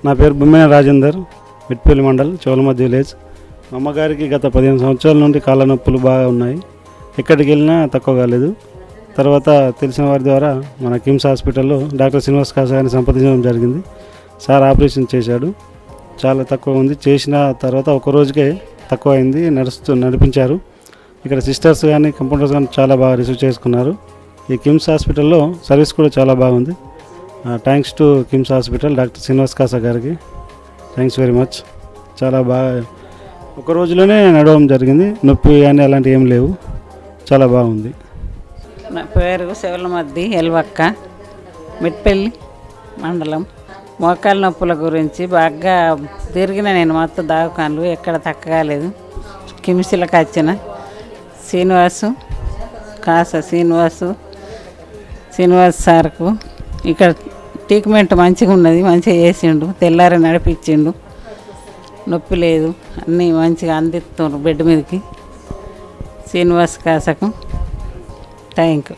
నా పేరు బొమ్మిన రాజేందర్, మిట్పల్లి మండల్, చోలమద్ది విలేజ్. మా అమ్మగారికి గత 15 సంవత్సరాల నుండి కాళ్ళ నొప్పులు బాగా ఉన్నాయి. ఎక్కడికి వెళ్ళినా తక్కువ కాలేదు. తర్వాత తెలిసిన వారి ద్వారా మన కిమ్స్ హాస్పిటల్లో డాక్టర్ శ్రీనివాస్ కాసా గారిని సంప్రదించడం జరిగింది. సార్ ఆపరేషన్ చేశాడు. చాలా తక్కువ ఉంది. చేసిన తర్వాత ఒక రోజుకే తక్కువ అయింది. నడిపించారు. ఇక్కడ సిస్టర్స్ కానీ కంపౌండర్స్ కానీ చాలా బాగా రిసీవ్ చేసుకున్నారు. ఈ కిమ్స్ హాస్పిటల్లో సర్వీస్ కూడా చాలా బాగుంది. Thanks to KIMS hospital, doctor Srinivas Kasa గారికి థ్యాంక్స్ వెరీ మచ్. చాలా బాగా ఒక రోజులోనే నడవడం జరిగింది. నొప్పి కానీ అలాంటివి ఏం లేవు. చాలా బాగుంది. నా పేరు శివలమద్ది ఎల్వక్క, మిట్పల్లి మండలం. మోకాళ్ళ నొప్పుల గురించి బాగా తిరిగిన నేను మొత్తం దవాఖానలు ఎక్కడ తక్కలేదు. కిమ్స్లకు వచ్చిన శ్రీనివాస్ సార్కు ఇక్కడ ట్రీట్మెంట్ మంచిగా ఉన్నది. మంచిగా చేసిండు. తెల్లారి నడిపించిండు. నొప్పి లేదు. అన్నీ మంచిగా అందిస్తున్నారు బెడ్ మీదకి. శ్రీనివాస్ కాసాకు థ్యాంక్ యూ.